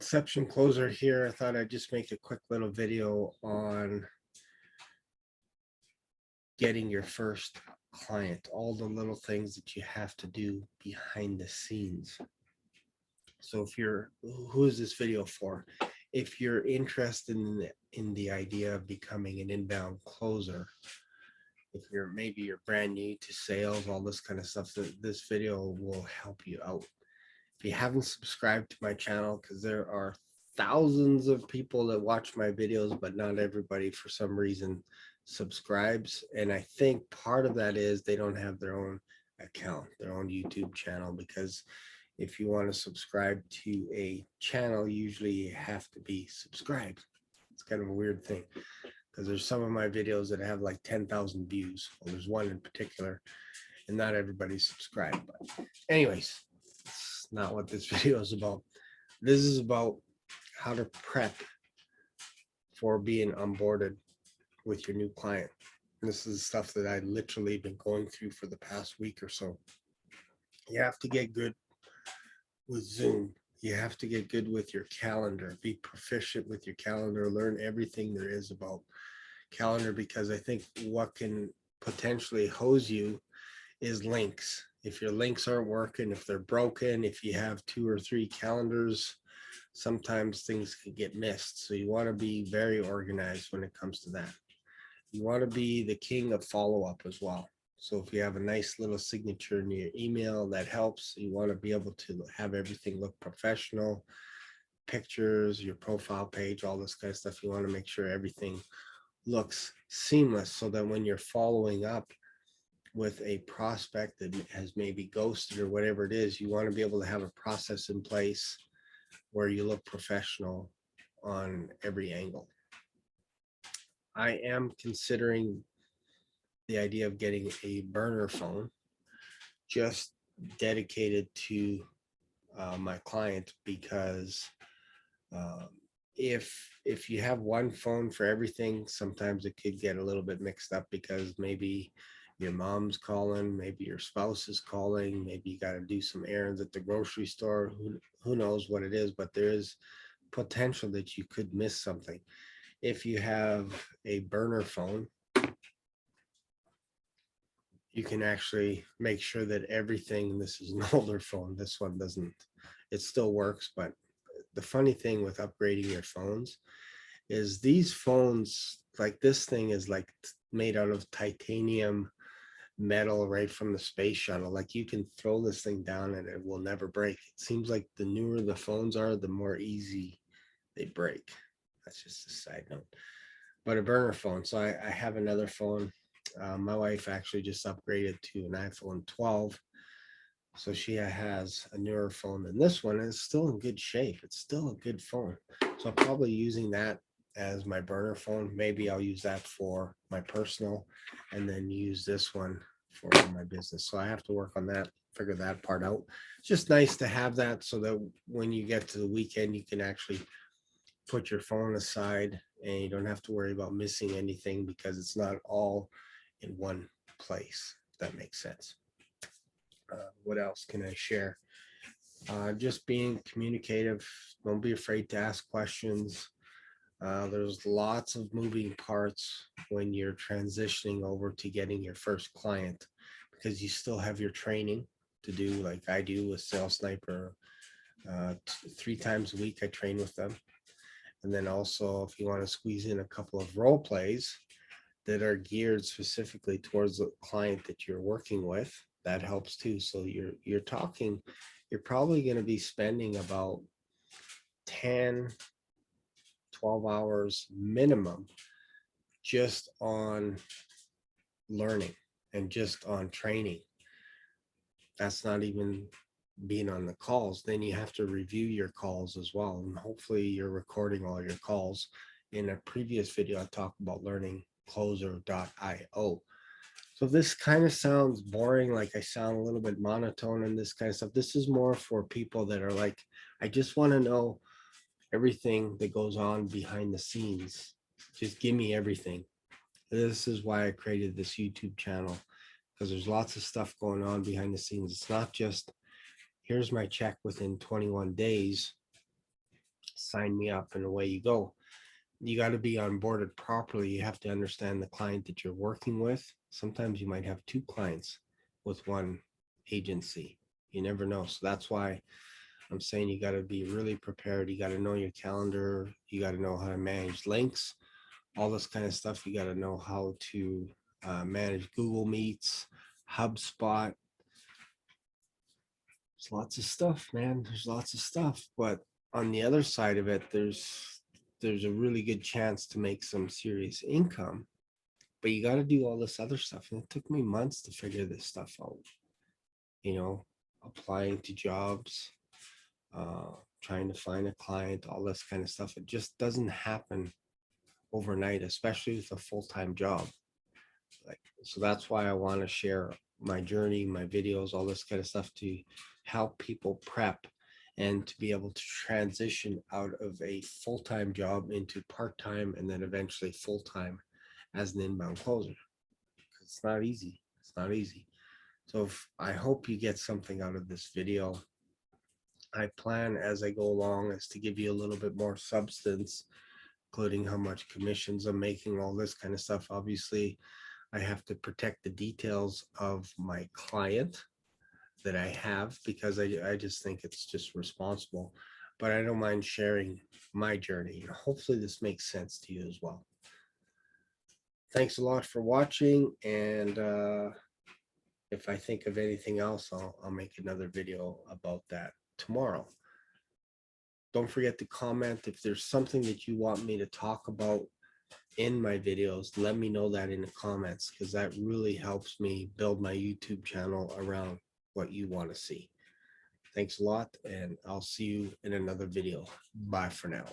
Inception closer here. I thought I'd just make a quick little video on getting your first client, all the little things that you have to do behind the scenes. So who is this video for? If you're interested in the idea of becoming an inbound closer, if maybe you're brand new to sales, all this kind of stuff, this video will help you out. If you haven't subscribed to my channel, because there are thousands of people that watch my videos, but not everybody for some reason subscribes. And I think part of that is they don't have their own account, their own YouTube channel, because if you want to subscribe to a channel, usually you have to be subscribed. It's kind of a weird thing because there's some of my videos that have like 10,000 views. Well, there's one in particular, and not everybody's subscribed. But anyways, it's not what this video is about. This is about how to prep for being onboarded with your new client. And this is stuff that I literally been going through for the past week or so. You have to get good with Zoom. You have to get good with your calendar, be proficient with your calendar, learn everything there is about calendar, because I think what can potentially hose you is links. If your links aren't working, if they're broken, if you have 2 or 3 calendars, sometimes things can get missed. So you want to be very organized when it comes to that. You want to be the king of follow-up as well. So if you have a nice little signature in your email, that helps. You want to be able to have everything look professional, pictures, your profile page, all this kind of stuff. You want to make sure everything looks seamless, so that when you're following up with a prospect that has maybe ghosted or whatever it is, you want to be able to have a process in place where you look professional on every angle. I am considering the idea of getting a burner phone just dedicated to my client, because if you have one phone for everything, sometimes it could get a little bit mixed up, because maybe your mom's calling, maybe your spouse is calling, maybe you got to do some errands at the grocery store. Who knows what it is, but there is potential that you could miss something. If you have a burner phone, you can actually make sure that everything, this is an older phone, this one doesn't, it still works, but the funny thing with upgrading your phones is these phones, like this thing is like made out of titanium metal right from the space shuttle. Like you can throw this thing down and it will never break. It seems like the newer the phones are, the more easy they break. That's just a side note. But a burner phone. So I have another phone. My wife actually just upgraded to an iPhone 12. So she has a newer phone than this one, and it's still in good shape. It's still a good phone. So I'm probably using that as my burner phone. Maybe I'll use that for my personal and then use this one for my business. So I have to work on that, figure that part out. It's just nice to have that so that when you get to the weekend, you can actually put your phone aside and you don't have to worry about missing anything, because it's not all in one place, if that makes sense. What else can I share? Just being communicative. Don't be afraid to ask questions. There's lots of moving parts when you're transitioning over to getting your first client, because you still have your training to do, like I do with Sales Sniper. 3 times a week I train with them. And then also, if you want to squeeze in a couple of role plays that are geared specifically towards the client that you're working with, that helps too. So you're probably going to be spending about 10, 12 hours minimum just on learning and just on training. That's not even being on the calls. Then you have to review your calls as well. And hopefully you're recording all your calls. In a previous video, I talked about learning closer.io. So this kind of sounds boring, like I sound a little bit monotone and this kind of stuff. This is more for people that are like, I just want to know everything that goes on behind the scenes. Just give me everything. This is why I created this YouTube channel, because there's lots of stuff going on behind the scenes. It's not just, here's my check within 21 days. sign me up, and away you go. You got to be onboarded properly. You have to understand the client that you're working with. Sometimes you might have two clients with one agency. You never know. So that's why I'm saying you got to be really prepared. You got to know your calendar. You got to know how to manage links, all this kind of stuff. You got to know how to manage Google Meets, HubSpot. There's lots of stuff, man. There's lots of stuff. But on the other side of it, there's a really good chance to make some serious income. But you got to do all this other stuff. And it took me months to figure this stuff out. You know, applying to jobs, trying to find a client, all this kind of stuff. It just doesn't happen overnight, especially with a full-time job. Like, so that's why I want to share my journey, my videos, all this kind of stuff to help people prep and to be able to transition out of a full-time job into part-time and then eventually full-time as an inbound closer. It's not easy. It's not easy. So I hope you get something out of this video. I plan as I go along is to give you a little bit more substance, including how much commissions I'm making, all this kind of stuff. Obviously, I have to protect the details of my client that I have because I just think it's just responsible. But I don't mind sharing my journey. Hopefully this makes sense to you as well. Thanks a lot for watching. And if I think of anything else, I'll make another video about that tomorrow. Don't forget to comment if there's something that you want me to talk about in my videos. Let me know that in the comments, because that really helps me build my YouTube channel around what you want to see. Thanks a lot, and I'll see you in another video. Bye for now.